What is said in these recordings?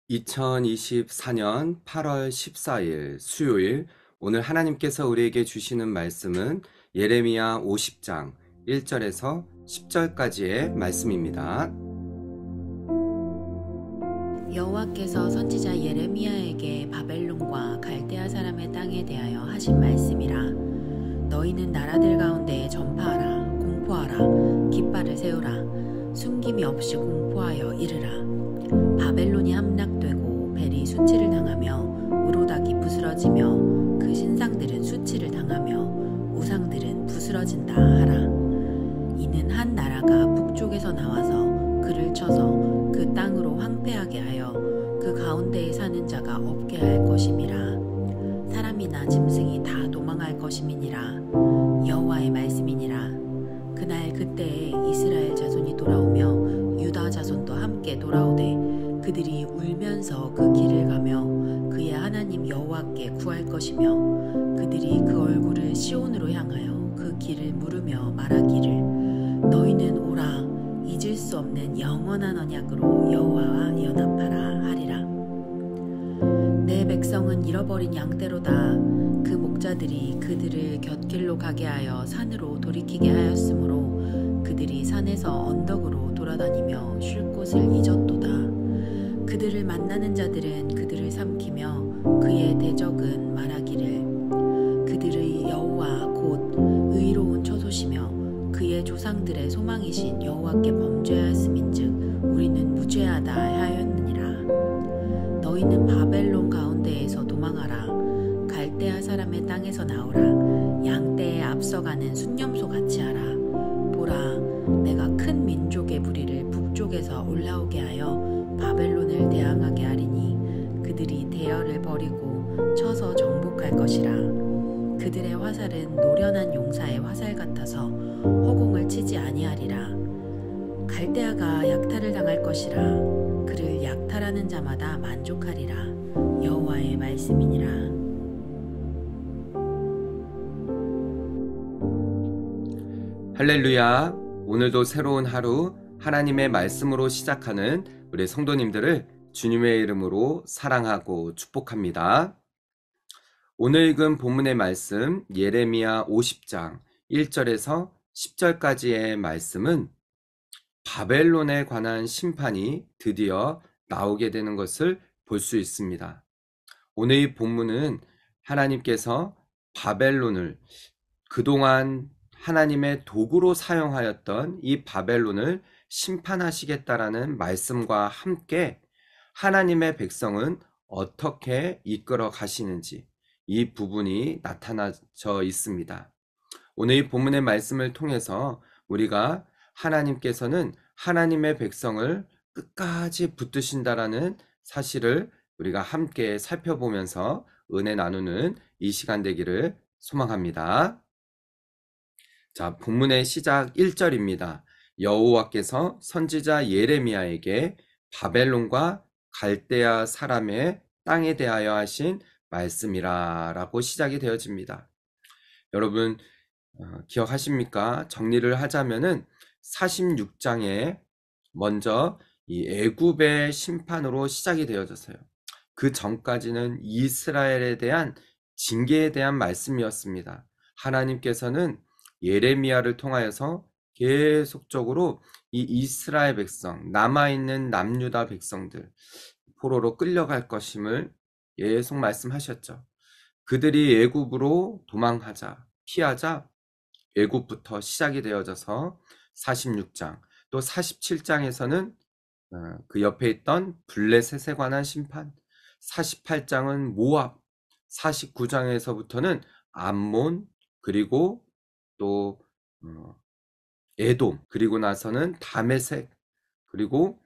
2024년 8월 14일 수요일, 오늘 하나님께서 우리에게 주시는 말씀은 예레미야 50장 1절에서 10절까지의 말씀입니다. 여호와께서 선지자 예레미야에게 바벨론과 갈대아 사람의 땅에 대하여 하신 말씀이라. 너희는 나라들 가운데 전파하라, 공포하라, 깃발을 세우라, 숨김이 없이 공포하여 이르라. 바벨론이 함락되고 벨이 수치를 당하며 우로닥이 부스러지며 그 신상들은 수치를 당하며 우상들은 부스러진다 하라. 이는 한 나라가 북쪽에서 나와서 그를 쳐서 그 땅으로 황폐하게 하여 그 가운데에 사는 자가 없게 할 것임이라. 사람이나 짐승이 다 도망할 것임이니라. 여호와의 말씀이니라. 그날 그때에 이스라엘 자손이 돌아오며 유다 자손도 함께 돌아오되 그들이 울면서 그 길을 가며 그의 하나님 여호와께 구할 것이며 그들이 그 얼굴을 시온으로 향하여 그 길을 물으며 말하기를 너희는 오라, 잊을 수 없는 영원한 언약으로 여호와와 연합하라 하리라. 내 백성은 잃어버린 양떼로다. 그 목자들이 그들을 곁길로 가게 하여 산으로 돌이키게 하였으므로 그들이 산에서 언덕으로 돌아다니며 쉴 곳을 잊었도다. 그들을 만나는 자들은 그들을 삼키며 그의 대적은 말하기를 그들의 여호와 곧 의로운 처소시며 그의 조상들의 소망이신 여호와께 범죄하였음인즉 우리는 무죄하다 하였느니라. 너희는 바벨론 가운데에서 도망하라. 갈대아 사람의 땅에서 나오라. 양떼에 앞서가는 순념소 같이 하라. 보라, 내가 큰 민족의 무리를 북쪽에서 올라오게 하여 바벨론을 대항하게 하리니 그들이 대열을 버리고 쳐서 정복할 것이라. 그들의 화살은 노련한 용사의 화살 같아서 허공을 치지 아니하리라. 갈대아가 약탈을 당할 것이라. 그를 약탈하는 자마다 만족하리라. 여호와의 말씀이니라. 할렐루야. 오늘도 새로운 하루 하나님의 말씀으로 시작하는 우리 성도님들을 주님의 이름으로 사랑하고 축복합니다. 오늘 읽은 본문의 말씀 예레미야 50장 1절에서 10절까지의 말씀은 바벨론에 관한 심판이 드디어 나오게 되는 것을 볼 수 있습니다. 오늘 이 본문은 하나님께서 바벨론을 그동안 하나님의 도구로 사용하였던 이 바벨론을 심판하시겠다라는 말씀과 함께 하나님의 백성은 어떻게 이끌어 가시는지 이 부분이 나타나져 있습니다. 오늘 이 본문의 말씀을 통해서 우리가 하나님께서는 하나님의 백성을 끝까지 붙드신다라는 사실을 우리가 함께 살펴보면서 은혜 나누는 이 시간 되기를 소망합니다. 자, 본문의 시작 1절입니다. 여호와께서 선지자 예레미야에게 바벨론과 갈대아 사람의 땅에 대하여 하신 말씀이라 라고 시작이 되어집니다. 여러분 기억하십니까? 정리를 하자면은 46장에 먼저 이 애굽의 심판으로 시작이 되어졌어요. 그 전까지는 이스라엘에 대한 징계에 대한 말씀이었습니다. 하나님께서는 예레미야를 통하여서 계속적으로 이 이스라엘 백성, 남아있는 남유다 백성들 포로로 끌려갈 것임을 계속 말씀하셨죠. 그들이 애굽으로 도망하자, 피하자 애굽부터 시작이 되어져서 46장, 또 47장에서는 그 옆에 있던 블레셋에 관한 심판, 48장은 모압, 49장에서부터는 암몬, 그리고 또 에돔, 그리고 나서는 다메섹, 그리고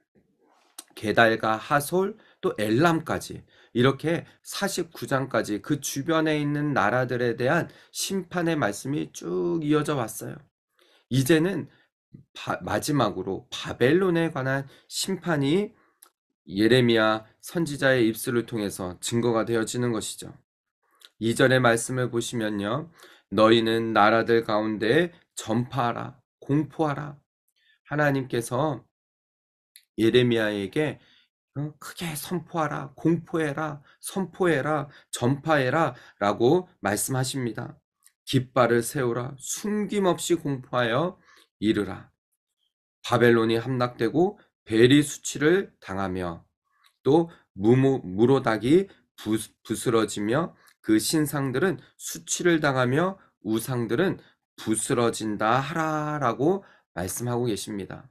게달과 하솔, 또 엘람까지 이렇게 49장까지 그 주변에 있는 나라들에 대한 심판의 말씀이 쭉 이어져 왔어요. 이제는 마지막으로 바벨론에 관한 심판이 예레미야 선지자의 입술을 통해서 증거가 되어지는 것이죠. 2절의 말씀을 보시면요. 너희는 나라들 가운데 전파하라, 공포하라. 하나님께서 예레미야에게 크게 선포하라, 공포해라, 선포해라, 전파해라 라고 말씀하십니다. 깃발을 세우라, 숨김없이 공포하여 이르라. 바벨론이 함락되고 벨이 수치를 당하며 또 무로닥이 부스러지며 그 신상들은 수치를 당하며 우상들은 부스러진다 하라라고 말씀하고 계십니다.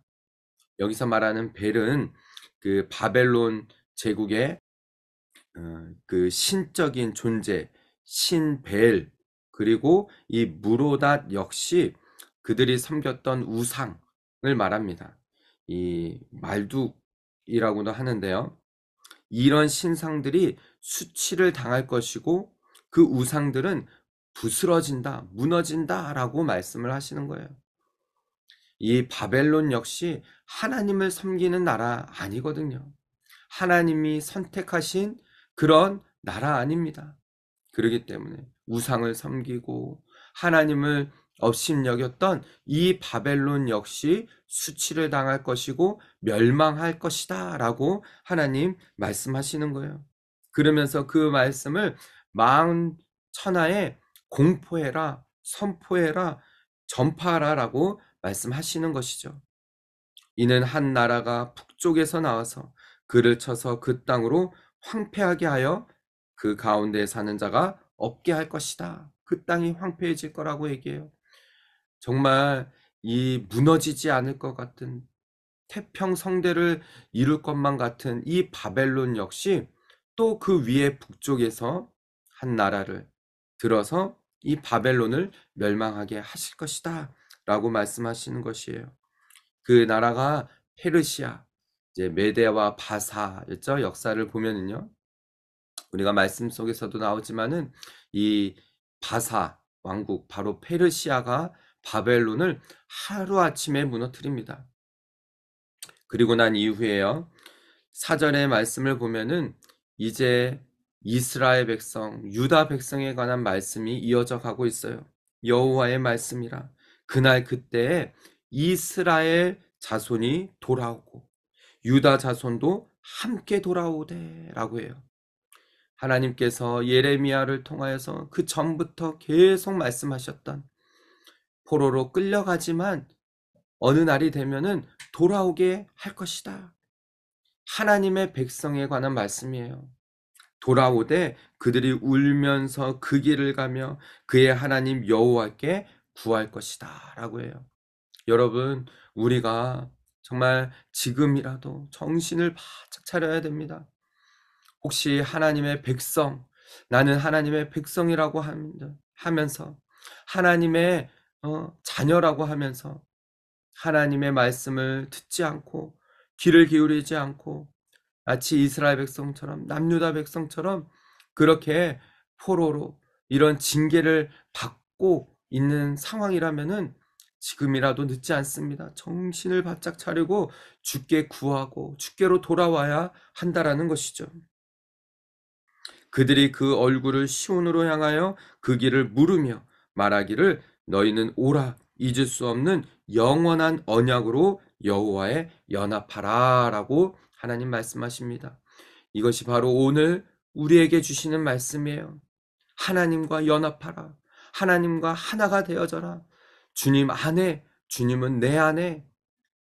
여기서 말하는 벨은 그 바벨론 제국의 그 신적인 존재, 신벨, 그리고 이 무로닷 역시 그들이 섬겼던 우상을 말합니다. 이 말둑이라고도 하는데요. 이런 신상들이 수치를 당할 것이고 그 우상들은 부스러진다, 무너진다 라고 말씀을 하시는 거예요. 이 바벨론 역시 하나님을 섬기는 나라 아니거든요. 하나님이 선택하신 그런 나라 아닙니다. 그렇기 때문에 우상을 섬기고 하나님을 업신여겼던 이 바벨론 역시 수치를 당할 것이고 멸망할 것이다 라고 하나님 말씀하시는 거예요. 그러면서 그 말씀을 마흔 천하에 공포해라, 선포해라, 전파하라 라고 말씀하시는 것이죠. 이는 한 나라가 북쪽에서 나와서 그를 쳐서 그 땅으로 황폐하게 하여 그 가운데 사는 자가 없게 할 것이다. 그 땅이 황폐해질 거라고 얘기해요. 정말 이 무너지지 않을 것 같은 태평성대를 이룰 것만 같은 이 바벨론 역시 또 그 위에 북쪽에서 한 나라를 들어서 이 바벨론을 멸망하게 하실 것이다 라고 말씀하시는 것이에요. 그 나라가 페르시아, 이제 메데와 바사였죠. 역사를 보면은요. 우리가 말씀 속에서도 나오지만은 이 바사 왕국, 바로 페르시아가 바벨론을 하루아침에 무너뜨립니다. 그리고 난 이후에요. 사절의 말씀을 보면은 이제 이스라엘 백성, 유다 백성에 관한 말씀이 이어져 가고 있어요. 여호와의 말씀이라. 그날 그때에 이스라엘 자손이 돌아오고 유다 자손도 함께 돌아오되 라고 해요. 하나님께서 예레미야를 통하여서 그 전부터 계속 말씀하셨던 포로로 끌려가지만 어느 날이 되면은 돌아오게 할 것이다. 하나님의 백성에 관한 말씀이에요. 돌아오되 그들이 울면서 그 길을 가며 그의 하나님 여호와께 구할 것이다 라고 해요. 여러분, 우리가 정말 지금이라도 정신을 바짝 차려야 됩니다. 혹시 하나님의 백성, 나는 하나님의 백성이라고 하면서 하나님의 자녀라고 하면서 하나님의 말씀을 듣지 않고 귀를 기울이지 않고 마치 이스라엘 백성처럼 남유다 백성처럼 그렇게 포로로 이런 징계를 받고 있는 상황이라면은 지금이라도 늦지 않습니다. 정신을 바짝 차리고 주께 구하고 주께로 돌아와야 한다라는 것이죠. 그들이 그 얼굴을 시온으로 향하여 그 길을 물으며 말하기를 너희는 오라 잊을 수 없는 영원한 언약으로 여호와에 연합하라 라고 하나님 말씀하십니다. 이것이 바로 오늘 우리에게 주시는 말씀이에요. 하나님과 연합하라. 하나님과 하나가 되어져라. 주님 안에, 주님은 내 안에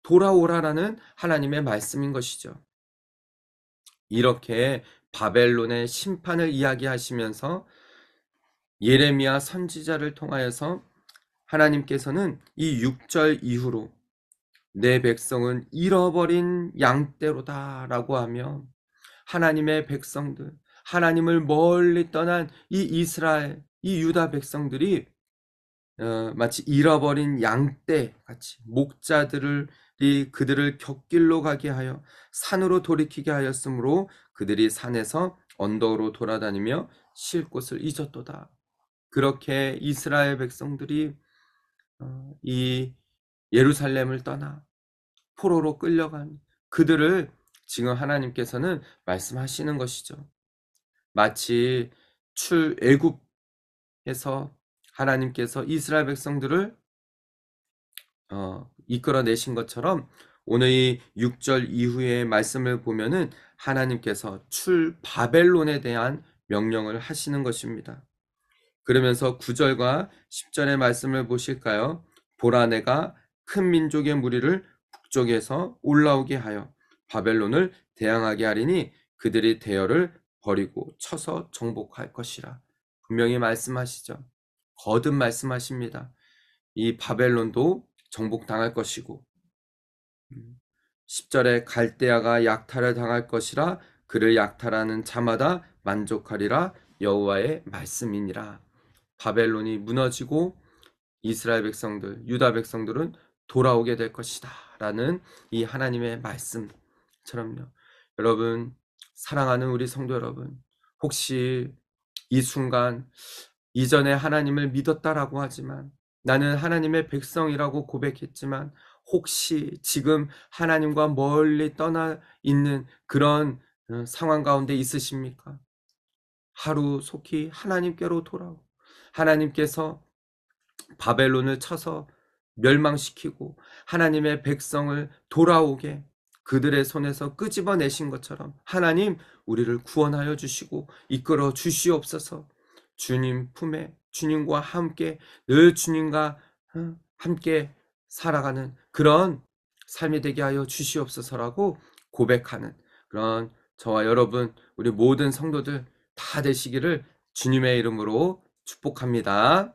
돌아오라라는 하나님의 말씀인 것이죠. 이렇게 바벨론의 심판을 이야기하시면서 예레미야 선지자를 통하여서 하나님께서는 이 6절 이후로 내 백성은 잃어버린 양떼로다 라고 하며 하나님의 백성들, 하나님을 멀리 떠난 이 이스라엘, 이 유다 백성들이 마치 잃어버린 양떼 같이 목자들이 그들을 곁길로 가게 하여 산으로 돌이키게 하였으므로 그들이 산에서 언덕으로 돌아다니며 쉴 곳을 잊었도다. 그렇게 이스라엘 백성들이 이 예루살렘을 떠나 포로로 끌려간 그들을 지금 하나님께서는 말씀하시는 것이죠. 마치 출애굽에서 하나님께서 이스라엘 백성들을 이끌어내신 것처럼 오늘 이 6절 이후의 말씀을 보면은 하나님께서 바벨론에 대한 명령을 하시는 것입니다. 그러면서 9절과 10절의 말씀을 보실까요? 보라, 내가 큰 민족의 무리를 북쪽에서 올라오게 하여 바벨론을 대항하게 하리니 그들이 대열을 버리고 쳐서 정복할 것이라. 분명히 말씀하시죠. 거듭 말씀하십니다. 이 바벨론도 정복당할 것이고 10절에 갈대아가 약탈을 당할 것이라. 그를 약탈하는 자마다 만족하리라. 여호와의 말씀이니라. 바벨론이 무너지고 이스라엘 백성들, 유다 백성들은 돌아오게 될 것이다 라는 이 하나님의 말씀처럼요. 여러분, 사랑하는 우리 성도 여러분, 혹시 이 순간 이전에 하나님을 믿었다라고 하지만, 나는 하나님의 백성이라고 고백했지만, 혹시 지금 하나님과 멀리 떠나 있는 그런 상황 가운데 있으십니까? 하루 속히 하나님께로 돌아오고 하나님께서 바벨론을 쳐서 멸망시키고 하나님의 백성을 돌아오게 그들의 손에서 끄집어내신 것처럼 하나님, 우리를 구원하여 주시고 이끌어 주시옵소서. 주님 품에 주님과 함께 늘 주님과 함께 살아가는 그런 삶이 되게 하여 주시옵소서라고 고백하는 그런 저와 여러분, 우리 모든 성도들 다 되시기를 주님의 이름으로 축복합니다.